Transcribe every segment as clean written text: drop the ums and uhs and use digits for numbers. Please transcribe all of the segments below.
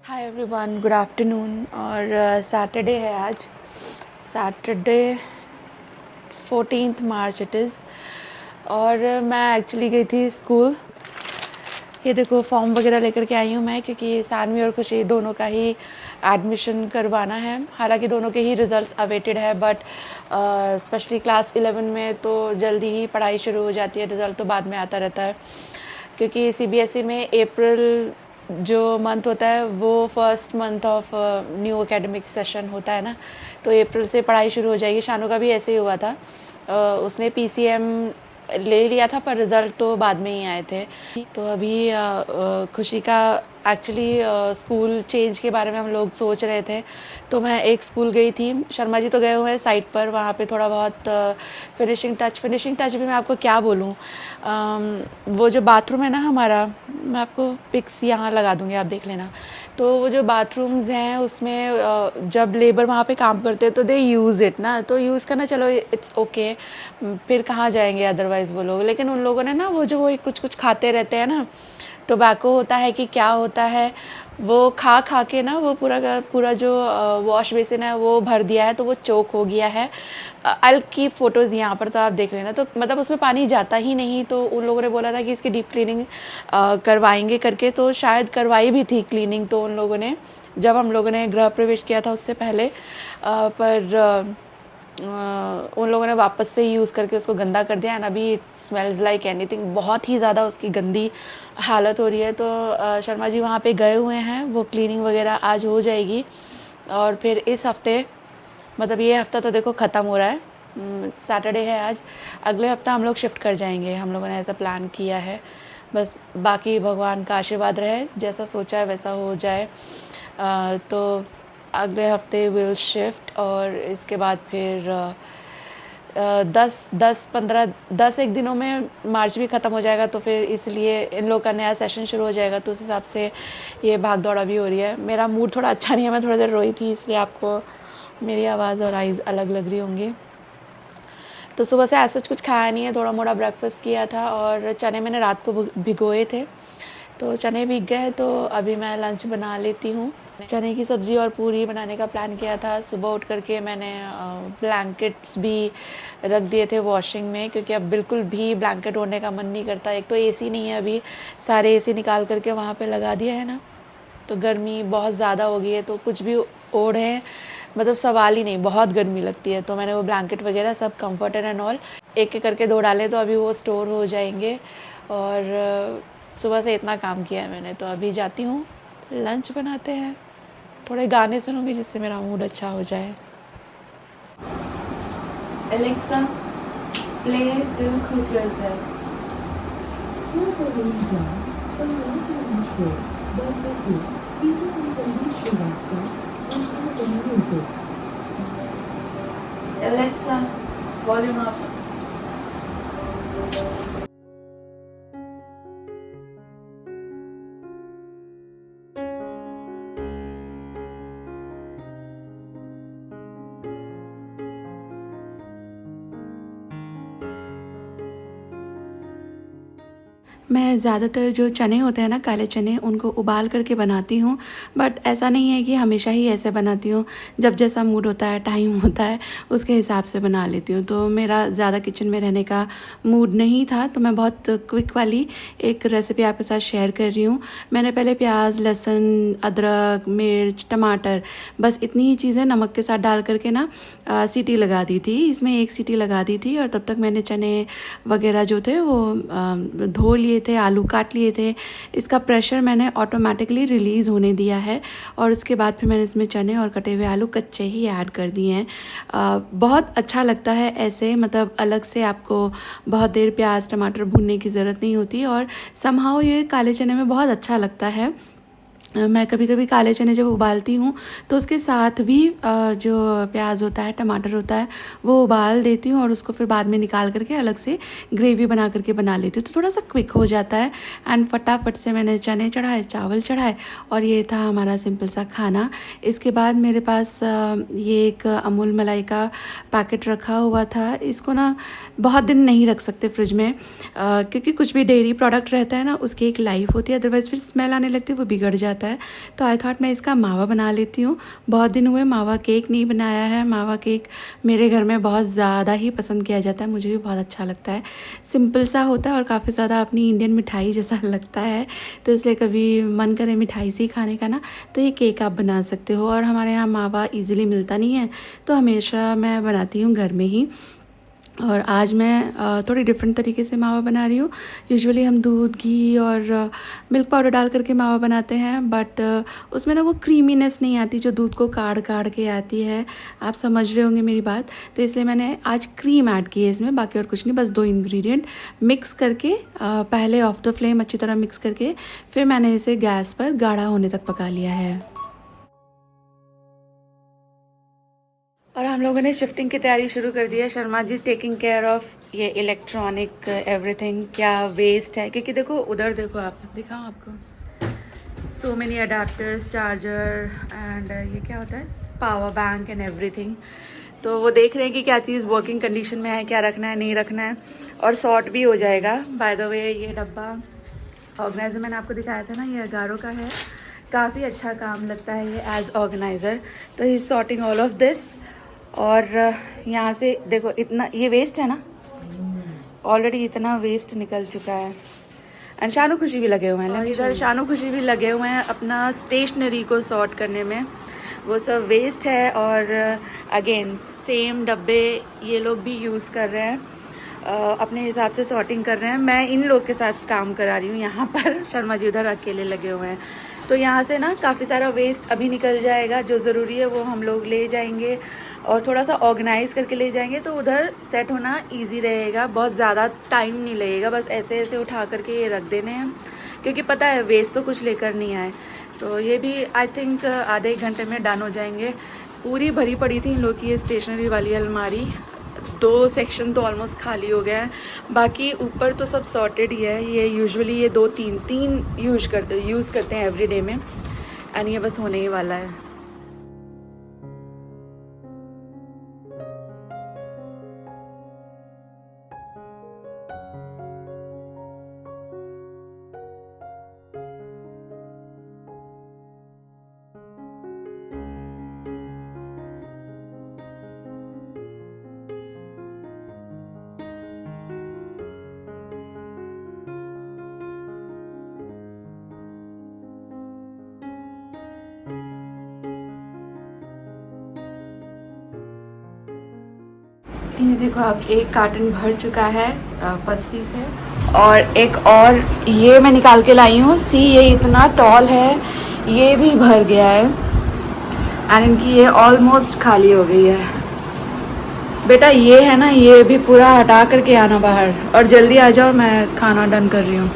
Hi everyone, good afternoon. और Saturday है आज, सैटरडे 14 मार्च इट इज़। और मैं एक्चुअली गई थी स्कूल। ये देखो फॉर्म वगैरह लेकर के आई हूँ मैं, क्योंकि सानवी और खुशी दोनों का ही एडमिशन करवाना है। हालांकि दोनों के ही रिज़ल्ट्स अवेटेड है, बट स्पेशली क्लास 11 में तो जल्दी ही पढ़ाई शुरू हो जाती है, रिज़ल्ट तो बाद में आता रहता है। क्योंकि सीबीएसई में अप्रैल जो मंथ होता है वो first month of new academic session होता है ना, तो अप्रैल से पढ़ाई शुरू हो जाएगी। शानू का भी ऐसे ही हुआ था, उसने पीसीएम ले लिया था पर रिज़ल्ट तो बाद में ही आए थे। तो अभी खुशी का एक्चुअली स्कूल चेंज के बारे में हम लोग सोच रहे थे, तो मैं एक स्कूल गई थी। शर्मा जी तो गए हुए हैं साइट पर, वहाँ पे थोड़ा बहुत फिनिशिंग टच भी मैं आपको क्या बोलूँ। वो जो बाथरूम है ना हमारा, मैं आपको पिक्स यहाँ लगा दूँगी, आप देख लेना। तो वो जो बाथरूम्स हैं उसमें जब लेबर वहाँ पे काम करते हैं तो दे यूज़ इट ना, तो यूज़ करना चलो इट्स ओके, फिर कहाँ जाएंगे अदरवाइज़ वो लोग। लेकिन उन लोगों ने ना वो जो वो कुछ कुछ खाते रहते हैं ना, टोबैको होता है कि क्या होता है, वो खा खा के ना वो पूरा का पूरा जो वॉश बेसिन है वो भर दिया है, तो वो चोक हो गया है। आई की फ़ोटोज़ यहाँ पर, तो आप देख लेना। तो मतलब उसमें पानी जाता ही नहीं, तो उन लोगों ने बोला था कि इसकी डीप क्लीनिंग करवाएंगे करके, तो शायद करवाई भी थी क्लीनिंग तो उन लोगों ने, जब हम लोगों ने गृह प्रवेश किया था उससे पहले। पर उन लोगों ने वापस से यूज़ करके उसको गंदा कर दिया, एंड अभी इट स्मेल्स लाइक एनीथिंग, बहुत ही ज़्यादा उसकी गंदी हालत हो रही है। तो शर्मा जी वहाँ पे गए हुए हैं, वो क्लीनिंग वगैरह आज हो जाएगी। और फिर इस हफ्ते, मतलब ये हफ्ता तो देखो ख़त्म हो रहा है, सैटरडे है आज, अगले हफ्ता हम लोग शिफ्ट कर जाएंगे, हम लोगों ने ऐसा प्लान किया है। बस बाकी भगवान का आशीर्वाद रहे, जैसा सोचा है वैसा हो जाए। तो अगले हफ्ते विल शिफ्ट, और इसके बाद फिर 10 एक दिनों में मार्च भी ख़त्म हो जाएगा, तो फिर इसलिए इन लोग का नया सेशन शुरू हो जाएगा, तो उस हिसाब से ये भाग दौड़ा भी हो रही है। मेरा मूड थोड़ा अच्छा नहीं है, मैं थोड़ा देर रोई थी, इसलिए आपको मेरी आवाज़ और आइज़ अलग लग रही होंगी। तो सुबह से ऐसा कुछ खाया नहीं है, थोड़ा मोड़ा ब्रेकफास्ट किया था, और चने मैंने रात को भिगोए थे, तो चने भीग गए, तो अभी मैं लंच बना लेती हूँ। चने की सब्ज़ी और पूरी बनाने का प्लान किया था। सुबह उठ करके मैंने ब्लैंकेट्स भी रख दिए थे वॉशिंग में, क्योंकि अब बिल्कुल भी ब्लैंकेट ओढ़ने का मन नहीं करता। एक तो एसी नहीं है, अभी सारे एसी निकाल करके वहाँ पे लगा दिया है ना, तो गर्मी बहुत ज़्यादा हो गई है, तो कुछ भी ओढ़ें मतलब सवाल ही नहीं, बहुत गर्मी लगती है। तो मैंने वो ब्लैंकेट वगैरह सब कंफर्टर एंड ऑल एक एक करके धो डाले, तो अभी वो स्टोर हो जाएंगे। और सुबह से इतना काम किया है मैंने, तो अभी जाती हूँ, लंच बनाते हैं, थोड़े गाने सुनूंगी जिससे मेरा मूड अच्छा हो जाए। एलेक्सा प्ले दिल खुद गज़ल। Alexa volume up. मैं ज़्यादातर जो चने होते हैं ना, काले चने, उनको उबाल करके बनाती हूँ, बट ऐसा नहीं है कि हमेशा ही ऐसे बनाती हूँ। जब जैसा मूड होता है, टाइम होता है, उसके हिसाब से बना लेती हूँ। तो मेरा ज़्यादा किचन में रहने का मूड नहीं था, तो मैं बहुत क्विक वाली एक रेसिपी आपके साथ शेयर कर रही हूँ। मैंने पहले प्याज, लहसुन, अदरक, मिर्च, टमाटर, बस इतनी ही चीज़ें नमक के साथ डाल करके ना सीटी लगा दी थी। इसमें एक सीटी लगा दी थी, और तब तक मैंने चने वगैरह जो थे वो धो लिए थे, आलू काट लिए थे। इसका प्रेशर मैंने ऑटोमेटिकली रिलीज़ होने दिया है, और उसके बाद फिर मैंने इसमें चने और कटे हुए आलू कच्चे ही ऐड कर दिए हैं। बहुत अच्छा लगता है ऐसे, मतलब अलग से आपको बहुत देर प्याज टमाटर भूनने की ज़रूरत नहीं होती, और समहाउ ये काले चने में बहुत अच्छा लगता है। मैं कभी कभी काले चने जब उबालती हूँ तो उसके साथ भी जो प्याज होता है, टमाटर होता है, वो उबाल देती हूँ, और उसको फिर बाद में निकाल करके अलग से ग्रेवी बना करके बना लेती हूँ, तो थोड़ा सा क्विक हो जाता है। एंड फटाफट से मैंने चने चढ़ाए, चावल चढ़ाए, और ये था हमारा सिंपल सा खाना। इसके बाद मेरे पास ये एक अमूल मलाई का पैकेट रखा हुआ था। इसको ना बहुत दिन नहीं रख सकते फ्रिज में, क्योंकि कुछ भी डेयरी प्रोडक्ट रहता है ना, उसकी एक लाइफ होती है, अदरवाइज़ फिर स्मेल आने लगती है, वो बिगड़ जाती है। जाता है। तो आई थॉट मैं इसका मावा बना लेती हूँ। बहुत दिन हुए मावा केक नहीं बनाया है। मावा केक मेरे घर में बहुत ज़्यादा ही पसंद किया जाता है, मुझे भी बहुत अच्छा लगता है। सिंपल सा होता है और काफ़ी ज़्यादा अपनी इंडियन मिठाई जैसा लगता है, तो इसलिए कभी मन करे मिठाई सी खाने का ना, तो ये केक आप बना सकते हो। और हमारे यहाँ मावा ईज़िली मिलता नहीं है, तो हमेशा मैं बनाती हूँ घर में ही। और आज मैं थोड़ी डिफरेंट तरीके से मावा बना रही हूँ। यूजुअली हम दूध, घी और मिल्क पाउडर डाल करके मावा बनाते हैं, बट उसमें ना वो क्रीमीनेस नहीं आती जो दूध को काढ़ काढ़ के आती है। आप समझ रहे होंगे मेरी बात। तो इसलिए मैंने आज क्रीम ऐड की है इसमें, बाकी और कुछ नहीं, बस 2 इंग्रेडिएंट मिक्स करके पहले ऑफ द फ्लेम अच्छी तरह मिक्स करके फिर मैंने इसे गैस पर गाढ़ा होने तक पका लिया है। और हम लोगों ने शिफ्टिंग की तैयारी शुरू कर दी है। Sharma ji taking care of ये इलेक्ट्रॉनिक एवरीथिंग, क्या वेस्ट है, क्योंकि देखो उधर देखो, आप दिखाओ आपको, so many adapters, charger and ये क्या होता है, पावर बैंक एंड एवरीथिंग। तो वो देख रहे हैं कि क्या चीज़ वर्किंग कंडीशन में है, क्या रखना है नहीं रखना है, और सॉर्ट भी हो जाएगा। बाय द वे ये डब्बा ऑर्गेनाइज़र मैंने आपको दिखाया था ना, ये अगारो का है, काफ़ी अच्छा काम लगता है ये एज ऑर्गेनाइज़र। तो he is sorting all of this. और यहाँ से देखो इतना ये वेस्ट है ना, ऑलरेडी इतना वेस्ट निकल चुका है। एंड शानू खुशी भी लगे हुए हैं, इधर शानू खुशी भी लगे हुए हैं अपना स्टेशनरी को सॉर्ट करने में। वो सब वेस्ट है और अगेन सेम डब्बे ये लोग भी यूज़ कर रहे हैं, अपने हिसाब से सॉर्टिंग कर रहे हैं। मैं इन लोग के साथ काम करा रही हूँ यहाँ पर, शर्मा जी उधर अकेले लगे हुए हैं। तो यहाँ से ना काफ़ी सारा वेस्ट अभी निकल जाएगा, जो ज़रूरी है वो हम लोग ले जाएंगे और थोड़ा सा ऑर्गेनाइज करके ले जाएंगे, तो उधर सेट होना इजी रहेगा, बहुत ज़्यादा टाइम नहीं लगेगा। बस ऐसे ऐसे उठा करके ये रख देने हैं, क्योंकि पता है वेस्ट तो कुछ लेकर नहीं आए। तो ये भी आई थिंक आधे 1 घंटे में डन हो जाएंगे। पूरी भरी पड़ी थी इन लोग की ये स्टेशनरी वाली अलमारी, 2 सेक्शन तो ऑलमोस्ट खाली हो गया है, बाकी ऊपर तो सब सॉर्टेड ही है। ये यूजुअली ये 2-3 यूज़ करते हैं एवरी डे में, एंड ये बस होने ही वाला है। ये देखो आप, एक कार्टन भर चुका है पस्ती से, और एक और ये मैं निकाल के लाई हूँ। सी ये इतना टॉल है, ये भी भर गया है एंड इनकी ये ऑलमोस्ट खाली हो गई है। बेटा ये है ना, ये भी पूरा हटा करके आना बाहर, और जल्दी आ जाओ, मैं खाना डन कर रही हूँ।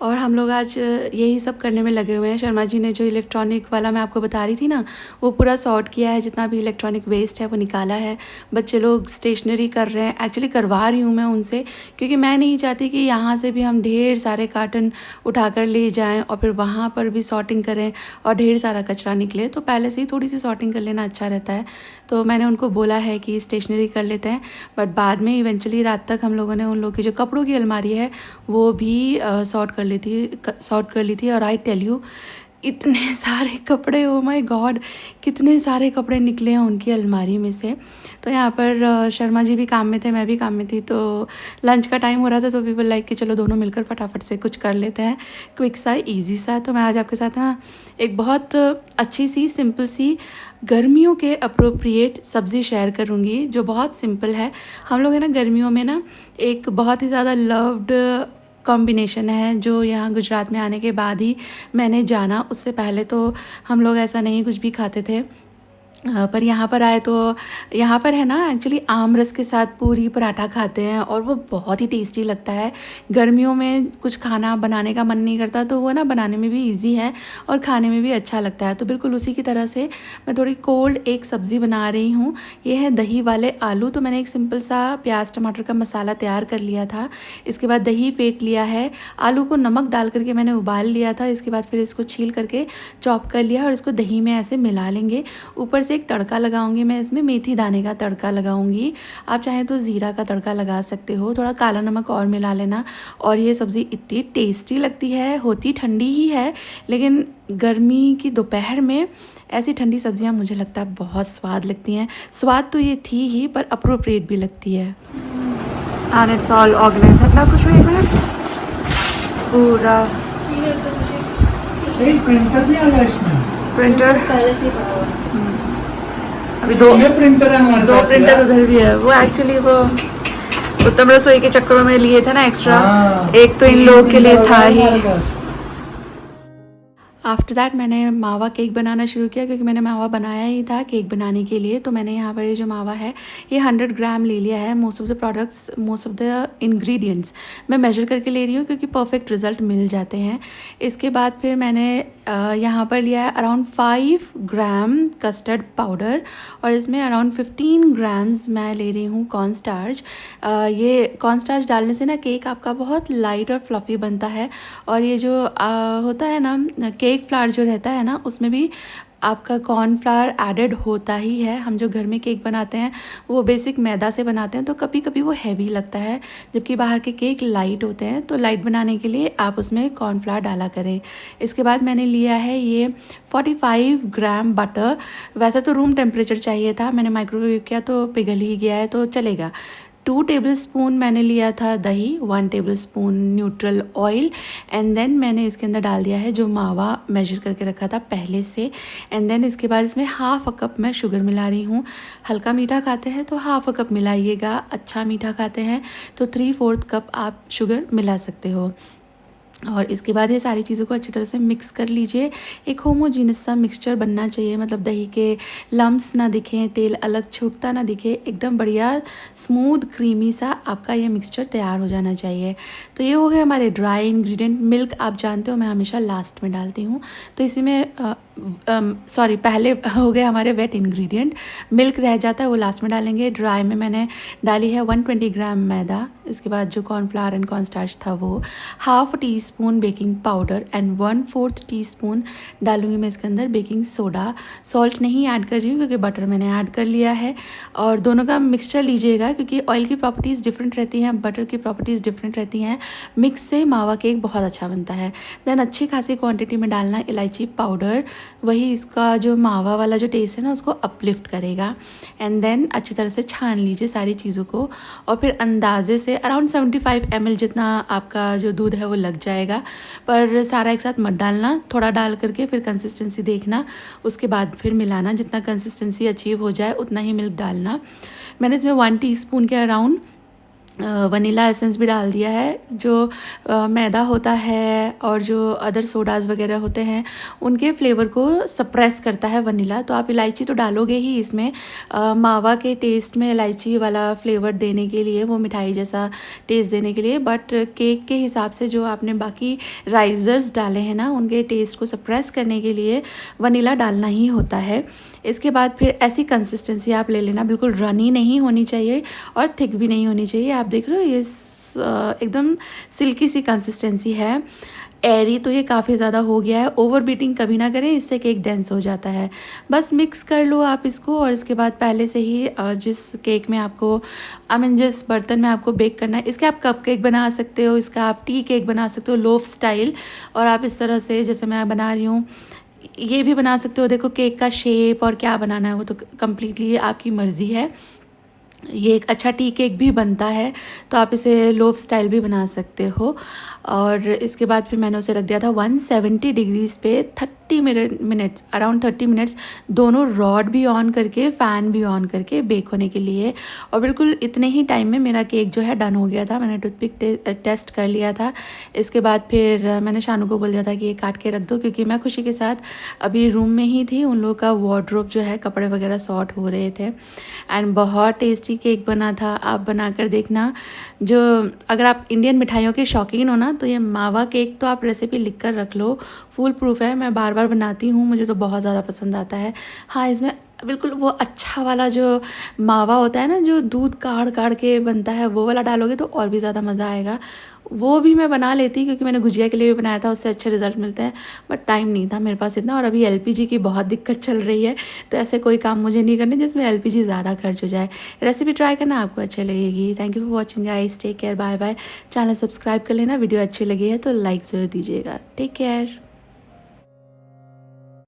और हम लोग आज यही सब करने में लगे हुए हैं। शर्मा जी ने जो इलेक्ट्रॉनिक वाला मैं आपको बता रही थी ना, वो पूरा सॉर्ट किया है, जितना भी इलेक्ट्रॉनिक वेस्ट है वो निकाला है। बच्चे लोग स्टेशनरी कर रहे हैं, एक्चुअली करवा रही हूँ मैं उनसे, क्योंकि मैं नहीं चाहती कि यहाँ से भी हम ढेर सारे कार्टन उठा कर ले जाएँ और फिर वहाँ पर भी सॉर्टिंग करें और ढेर सारा कचरा निकले। तो पहले से ही थोड़ी सी सॉर्टिंग कर लेना अच्छा रहता है। तो मैंने उनको बोला है कि स्टेशनरी कर लेते हैं, बट बाद में इवेंचुअली रात तक हम लोगों ने उन लोगों की जो कपड़ों की अलमारी है वो भी सॉर्ट कर ली थी। और आई टेल यू, इतने सारे कपड़े, ओ माय गॉड, कितने सारे कपड़े निकले हैं उनकी अलमारी में से। तो यहाँ पर शर्मा जी भी काम में थे, मैं भी काम में थी, तो लंच का टाइम हो रहा था, तो वी विल लाइक कि चलो दोनों मिलकर फटाफट से कुछ कर लेते हैं, क्विक सा, इजी सा। तो मैं आज आपके साथ ना एक बहुत अच्छी सी, सिंपल सी, गर्मियों के अप्रोप्रिएट सब्ज़ी शेयर करूँगी, जो बहुत सिंपल है। हम लोग है ना गर्मियों में ना एक बहुत ही ज़्यादा लव्ड कॉम्बिनेशन है, जो यहाँ गुजरात में आने के बाद ही मैंने जाना। उससे पहले तो हम लोग ऐसा नहीं कुछ भी खाते थे, पर यहाँ पर आए तो यहाँ पर है ना एक्चुअली आम रस के साथ पूरी पराठा खाते हैं, और वो बहुत ही टेस्टी लगता है। गर्मियों में कुछ खाना बनाने का मन नहीं करता, तो वो ना बनाने में भी इजी है और खाने में भी अच्छा लगता है। तो बिल्कुल उसी की तरह से मैं थोड़ी कोल्ड एक सब्ज़ी बना रही हूँ। ये है दही वाले आलू। तो मैंने एक सिंपल सा प्याज टमाटर का मसाला तैयार कर लिया था, इसके बाद दही फेंट लिया है, आलू को नमक डाल करके मैंने उबाल लिया था, इसके बाद फिर इसको छील करके चॉप कर लिया और इसको दही में ऐसे मिला लेंगे। ऊपर से एक तड़का लगाऊंगी मैं इसमें, मेथी दाने का तड़का लगाऊंगी। आप चाहें तो ज़ीरा का तड़का लगा सकते हो, थोड़ा काला नमक और मिला लेना। और ये सब्ज़ी इतनी टेस्टी लगती है, होती ठंडी ही है लेकिन गर्मी की दोपहर में ऐसी ठंडी सब्जियां मुझे लगता है बहुत स्वाद लगती हैं। स्वाद तो ये थी ही पर अप्रोप्रिएट भी लगती है। And it's all organise. अपना कुछ पूरा प्रिंटर भी आ गया इसमें। प्रिंटर पहले से ही पड़ा हुआ। अभी दो प्रिंटर है हमारे दो पास प्रिंटर यार। उधर भी है। वो एक्चुअली वो उत्तम रसोई के चक्कर में लिए थे ना एक्स्ट्रा। हाँ, एक तो इन लोगों के लिए था ही। हमारे पास। आफ्टर दैट मैंने मावा केक बनाना शुरू किया, क्योंकि मैंने मावा बनाया ही था केक बनाने के लिए। तो मैंने यहाँ पर ये जो मावा है ये 100 ग्राम ले लिया है। Most of the products, most of the ingredients मैं मेजर करके ले रही हूँ क्योंकि परफेक्ट रिजल्ट मिल जाते हैं। इसके बाद फिर मैंने यहाँ पर लिया है अराउंड 5 ग्राम कस्टर्ड पाउडर और इसमें अराउंड 15 ग्राम्स मैं ले रही हूँ कॉर्न स्टार्च। ये कॉर्न स्टार्च डालने से ना केक आपका बहुत लाइट और फ्लफ़ी बनता है। और ये जो होता है ना केक फ्लावर जो रहता है ना, उसमें भी आपका कॉर्नफ्लावर एडेड होता ही है। हम जो घर में केक बनाते हैं वो बेसिक मैदा से बनाते हैं, तो कभी कभी वो हैवी लगता है, जबकि बाहर के केक लाइट होते हैं। तो लाइट बनाने के लिए आप उसमें कॉर्नफ्लावर डाला करें। इसके बाद मैंने लिया है ये 45 ग्राम बटर। वैसे तो रूम टेम्परेचर चाहिए था, मैंने माइक्रोवेव किया तो पिघल ही गया है, तो चलेगा। 2 टेबलस्पून मैंने लिया था दही, 1 tablespoon neutral oil, and then मैंने इसके अंदर डाल दिया है जो मावा मेजर करके रखा था पहले से। एंड देन इसके बाद इसमें हाफ़ अ कप मैं शुगर मिला रही हूँ। हल्का मीठा खाते हैं तो हाफ़ अ कप मिलाइएगा, अच्छा मीठा खाते हैं तो 3/4 कप आप शुगर मिला सकते हो। और इसके बाद ये सारी चीज़ों को अच्छी तरह से मिक्स कर लीजिए। एक होमोजीनस सा मिक्सचर बनना चाहिए, मतलब दही के लम्स ना दिखें, तेल अलग छूटता ना दिखे, एकदम बढ़िया स्मूथ क्रीमी सा आपका ये मिक्सचर तैयार हो जाना चाहिए। तो ये हो गए हमारे ड्राई इंग्रेडिएंट। मिल्क आप जानते हो मैं हमेशा लास्ट में डालती हूँ, तो इसी में पहले हो गए हमारे वेट इंग्रेडिएंट। मिल्क रह जाता है वो लास्ट में डालेंगे। ड्राई में मैंने डाली है 120 ग्राम मैदा। इसके बाद जो कॉर्नफ्लावर एंड कॉर्नस्टार्च था वो, half teaspoon baking powder and 1/4 teaspoon डालूंगी मैं इसके अंदर बेकिंग सोडा। सॉल्ट नहीं ऐड कर रही हूँ क्योंकि बटर मैंने ऐड कर लिया है। और दोनों का मिक्सचर लीजिएगा क्योंकि ऑयल की प्रॉपर्टीज़ डिफरेंट रहती हैं, बटर की प्रॉपर्टीज़ डिफरेंट रहती हैं। मिक्स से मावा केक बहुत अच्छा बनता है। देन अच्छी खासी क्वान्टिटी में डालना इलायची पाउडर, वही इसका जो मावा वाला जो टेस्ट है ना उसको अपलिफ्ट करेगा। एंड देन अच्छी तरह से छान लीजिए सारी चीज़ों को, और फिर अंदाजे से अराउंड 75 ml जितना आपका जो दूध है वो लग जाएगा। पर सारा एक साथ मत डालना, थोड़ा डाल करके फिर कंसिस्टेंसी देखना, उसके बाद फिर मिलाना। जितना कंसिस्टेंसी अचीव हो जाए उतना ही मिल्क डालना। मैंने इसमें 1 टीस्पून के अराउंड वनीला एसेंस भी डाल दिया है। जो मैदा होता है और जो अदर सोडाज़ वगैरह होते हैं उनके फ्लेवर को सप्रेस करता है वनीला। तो आप इलायची तो डालोगे ही इसमें, मावा के टेस्ट में इलायची वाला फ्लेवर देने के लिए, वो मिठाई जैसा टेस्ट देने के लिए। बट केक के हिसाब से जो आपने बाकी राइजर्स डाले हैं ना उनके टेस्ट को सप्रेस करने के लिए वनीला डालना ही होता है। इसके बाद फिर ऐसी कंसिस्टेंसी आप ले लेना, बिल्कुल रनी नहीं होनी चाहिए और थिक भी नहीं होनी चाहिए। आप देख रहे हो ये एकदम सिल्की सी कंसिस्टेंसी है। एरी तो ये काफ़ी ज़्यादा हो गया है, ओवर बीटिंग कभी ना करें, इससे केक डेंस हो जाता है। बस मिक्स कर लो आप इसको। और इसके बाद पहले से ही जिस केक में आपको जिस बर्तन में आपको बेक करना है, इसके आप कप केक बना सकते हो, इसका आप टी केक बना सकते हो लोफ स्टाइल। और आप इस तरह से जैसे मैं बना रही हूँ ये भी बना सकते हो। देखो केक का शेप और क्या बनाना है वो तो कम्प्लीटली आपकी मर्ज़ी है। ये एक अच्छा टी केक भी बनता है, तो आप इसे लोफ स्टाइल भी बना सकते हो। और इसके बाद फिर मैंने उसे रख दिया था 170 डिग्रीज़ पे 30 मिनट्स, अराउंड 30 मिनट्स, दोनों रॉड भी ऑन करके फ़ैन भी ऑन करके बेक होने के लिए। और बिल्कुल इतने ही टाइम में मेरा केक जो है डन हो गया था। मैंने टूथपिक टेस्ट कर लिया था। इसके बाद फिर मैंने शानू को बोल दिया था कि ये काट के रख दो, क्योंकि मैं खुशी के साथ अभी रूम में ही थी। उन लोगों का वार्डरोब जो है कपड़े वगैरह सॉर्ट हो रहे थे। एंड बहुत टेस्टी केक बना था, आप बना कर देखना। जो अगर आप इंडियन मिठाइयों के शौकीन हो ना, तो ये मावा केक तो आप रेसिपी लिख कर रख लो, फुल प्रूफ है। मैं बार बार बनाती हूँ, मुझे तो बहुत ज़्यादा पसंद आता है। हाँ, इसमें बिल्कुल वो अच्छा वाला जो मावा होता है ना, जो दूध काढ़ काढ़ के बनता है, वो वाला डालोगे तो और भी ज़्यादा मज़ा आएगा। वो भी मैं बना लेती क्योंकि मैंने गुजिया के लिए भी बनाया था, उससे अच्छे रिजल्ट मिलते हैं, बट टाइम नहीं था मेरे पास इतना। और अभी एलपीजी की बहुत दिक्कत चल रही है, तो ऐसे कोई काम मुझे नहीं करने जिसमें एलपीजी ज़्यादा खर्च हो जाए। रेसिपी ट्राई करना, आपको अच्छी लगेगी। Thank you for watching guys, take care, bye bye. Channel subscribe कर लेना, वीडियो अच्छी लगी है तो लाइक ज़रूर दीजिएगा। Take care.